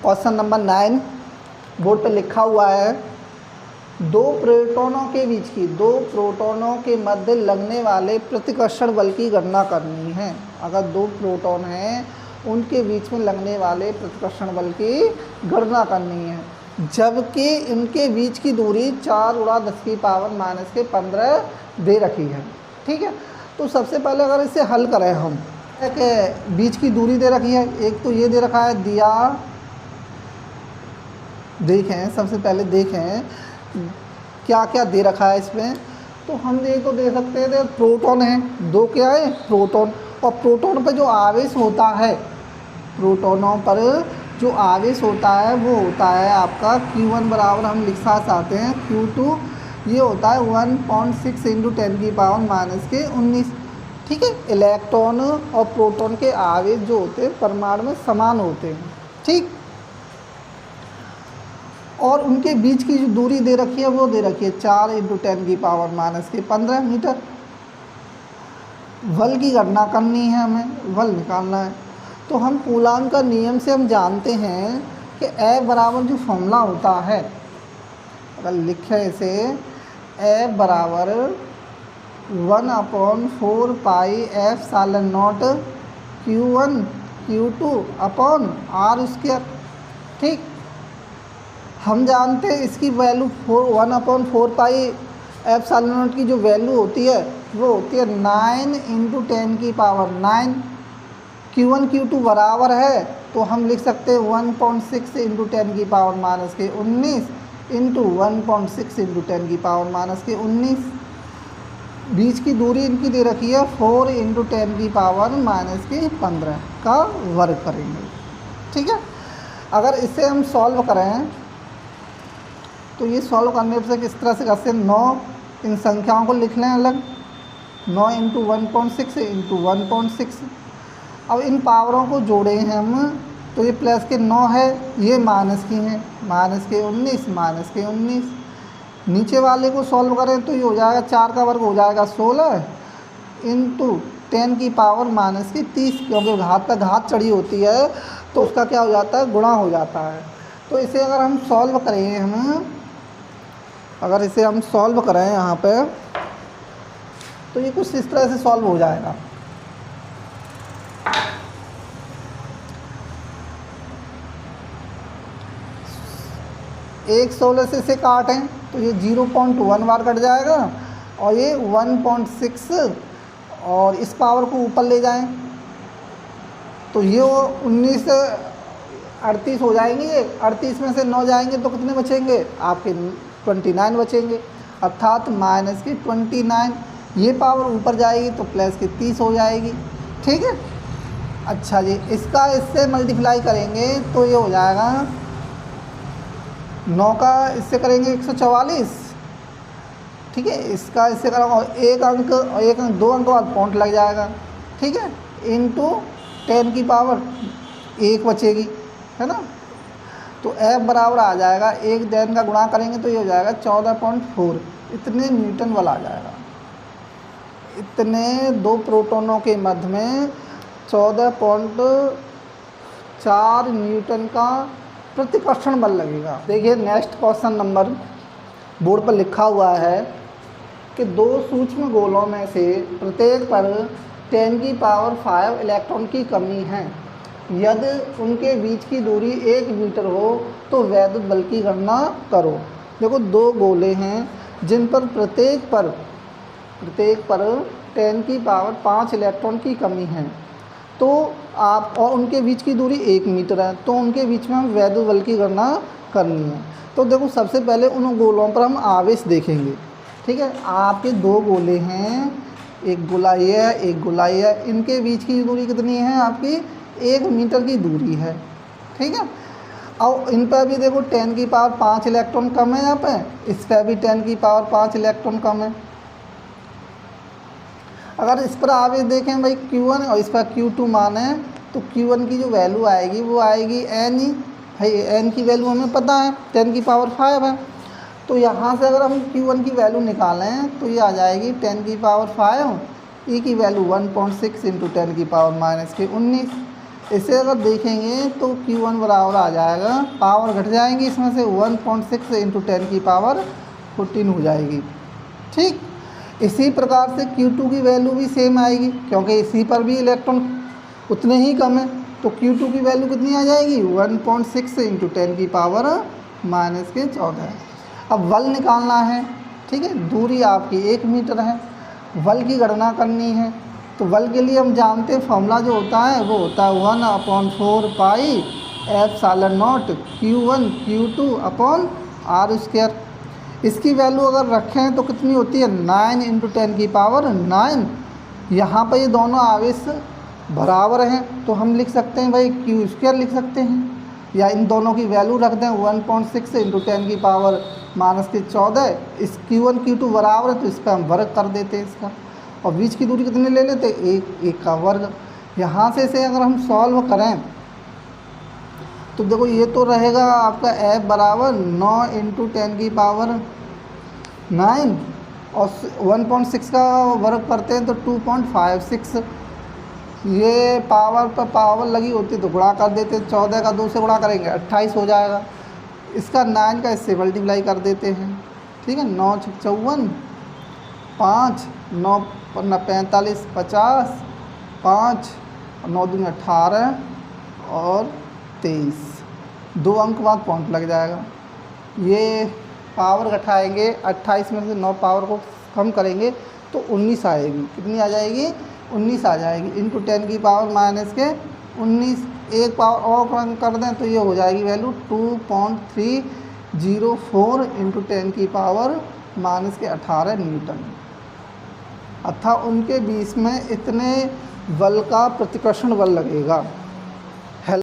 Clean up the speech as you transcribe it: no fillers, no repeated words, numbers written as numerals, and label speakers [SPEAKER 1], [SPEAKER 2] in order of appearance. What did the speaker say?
[SPEAKER 1] Question number 9 board पे लिखा हुआ है, दो प्रोटॉनों के मध्य लगने वाले प्रतिकर्षण बल की गणना करनी है। अगर दो प्रोटॉन हैं उनके बीच में लगने वाले प्रतिकर्षण बल की गणना करनी है, जबकि इनके बीच की दूरी 4 × 10⁻⁻15 दे रखी है। ठीक है, तो सबसे पहले अगर इसे हल करें हम, एक बीच की दूरी दे रखी है, एक तो ये दे रखा है दिया, देखें सबसे पहले देखें क्या क्या दे रखा है इसमें। तो हम ये तो दे सकते हैं प्रोटॉन है, दो क्या है प्रोटॉन, और प्रोटॉन पर जो आवेश होता है, प्रोटॉनों पर जो आवेश होता है वो होता है आपका Q1 बराबर हम लिखना चाहते हैं Q2, ये होता है 1.6 × 10⁻⁻19। ठीक है, इलेक्ट्रॉन और प्रोटॉन के आवेश जो होते हैं परमाणु में समान होते हैं। ठीक, और उनके बीच की जो दूरी दे रखी है वो दे रखी है 4 × 10⁻⁻15 मीटर। बल की गणना करनी है, हमें बल निकालना है। तो हम कूलाम का नियम से हम जानते हैं कि F बराबर जो फॉर्मूला होता है, अगर लिखें इसे, F बराबर 1/4πε0 Q1 Q2 अपॉन R²। ठीक, हम जानते हैं इसकी वैल्यू 1/4πε0 की जो वैल्यू होती है वो होती है 9 × 10⁹। Q1 Q2 बराबर है तो हम लिख सकते हैं 1.6 × 10⁻⁻19 × 1.6 × 10⁻⁻19। बीच की दूरी इनकी दे रखी है 4 × 10⁻⁻15 का वर्ग करेंगे। ठीक है, अगर इसे हम सॉल्व करें तो ये सॉल्व करने से किस तरह से करते हैं, 9 इन संख्याओं को लिख लें अलग, 9 × 1.6 × 1.6। अब इन पावरों को जोड़े हैं हम, तो ये प्लस के 9 है, ये माइनस की हैं, -19। नीचे वाले को सॉल्व करें तो ये हो जाएगा 4 का वर्ग हो जाएगा 16 × 10⁻⁻30, क्योंकि घात पर घात चढ़ी होती है तो उसका क्या हो जाता है, गुणा हो जाता है। तो इसे अगर हम सॉल्व करें, अगर इसे हम सॉल्व करें यहाँ पे, तो ये कुछ इस तरह से सॉल्व हो जाएगा। एक 16 से इसे काटें तो ये 0.1 बार कट जाएगा, और ये 1.6, और इस पावर को ऊपर ले जाएं तो ये 19 से 38 हो जाएंगे। ये 38 में से 9 जाएंगे तो कितने बचेंगे आपके, 29 बचेंगे, अर्थात -29। ये पावर ऊपर जाएगी तो +30 हो जाएगी। ठीक है, अच्छा जी, इसका इससे मल्टीप्लाई करेंगे तो ये हो जाएगा 9 का इससे करेंगे 144। ठीक है, इसका इससे करेंगे और एक अंक 2 अंक बाद पॉइंट लग जाएगा। ठीक है, इंटू 10⁻1 बचेगी, है ना। तो F बराबर आ जाएगा, एक 10 का गुणा करेंगे तो ये हो जाएगा 14.4, इतने न्यूटन बल आ जाएगा। इतने दो प्रोटॉनों के मध्य में 14.4 न्यूटन का प्रतिकर्षण बल लगेगा। देखिए नेक्स्ट क्वेश्चन नंबर बोर्ड पर लिखा हुआ है कि दो सूक्ष्म गोलों में से प्रत्येक पर 10⁵ इलेक्ट्रॉन की कमी है। यदि उनके बीच की दूरी 1 मीटर हो तो वैद्युत बल की गणना करो। देखो दो गोले हैं जिन पर प्रत्येक पर 10⁵ इलेक्ट्रॉन की कमी है, तो आप, और उनके बीच की दूरी 1 मीटर है, तो उनके बीच में हम वैद्युत बल की गणना करनी है। तो देखो सबसे पहले उन गोलों पर हम आवेश देखेंगे। ठीक है, आपके दो गोले हैं, एक गोला ये है, एक गोला ये है, इनके बीच की दूरी कितनी है आपकी, 1 मीटर की दूरी है। ठीक है, और इन पर भी देखो 10⁵ इलेक्ट्रॉन कम है, यहाँ पे इस पर भी 10⁵ इलेक्ट्रॉन कम है। अगर इस पर आवेश देखें भाई Q1 और इस पर Q2 माने, तो Q1 की जो वैल्यू आएगी वो आएगी n ही, भाई n की वैल्यू हमें पता है 10⁵ है। तो यहाँ से अगर हम Q1 की वैल्यू निकालें तो ये आ जाएगी 10⁵, E की वैल्यू 1.6 × 10⁻⁻19। इसे अगर देखेंगे तो Q1 बराबर आ जाएगा, पावर घट जाएंगी इसमें से 1.6 इंटू 10 की पावर 14 हो जाएगी। ठीक, इसी प्रकार से Q2 की वैल्यू भी सेम आएगी, क्योंकि इसी पर भी इलेक्ट्रॉन उतने ही कम है, तो Q2 की वैल्यू कितनी आ जाएगी 1.6 इंटू 10 की पावर -14। अब बल निकालना है, ठीक है, दूरी आपकी 1 मीटर है, बल की गणना करनी है। तो बल के लिए हम जानते हैं फॉर्मूला जो होता है वो होता है 1/4 पाई एप्सिलॉन0 Q1 Q2 अपॉन r²। इसकी वैल्यू अगर रखें तो कितनी होती है 9 इंटू 10 की पावर 9। यहाँ पर ये दोनों आवेश बराबर हैं तो हम लिख सकते हैं भाई Q² लिख सकते हैं, या इन दोनों की वैल्यू रख दें 1.6 इंटू 10 की पावर -14। इस Q1 Q2 बराबर है तो इस पर हम वर्ग कर देते हैं इसका, और बीच की दूरी कितनी ले लेते हैं 1 का वर्ग। यहाँ से इसे अगर हम सॉल्व करें तो देखो ये तो रहेगा आपका F बराबर 9 इंटू 10 की पावर 9 और 1.6 का वर्ग करते हैं तो 2.56। ये पावर पर पावर लगी होती तो गुणा कर देते, 14 का 2 से गुणा करेंगे 28 हो जाएगा। इसका 9 का इससे मल्टीप्लाई कर देते हैं, ठीक है, 9 × 54 5 9 45 50 5 9 दूनी 18 और 23, 2 अंक बाद पॉइंट लग जाएगा। ये पावर घटाएंगे 28 में से 9 पावर को कम करेंगे तो 19 आएगी। कितनी आ जाएगी 19 आ जाएगी, इंटू 10 की पावर -19। एक पावर और कम कर दें तो ये हो जाएगी वैल्यू 2.304 इंटू 10 की पावर -18 न्यूटन। अर्थात उनके बीच में इतने बल का प्रतिकर्षण बल लगेगा।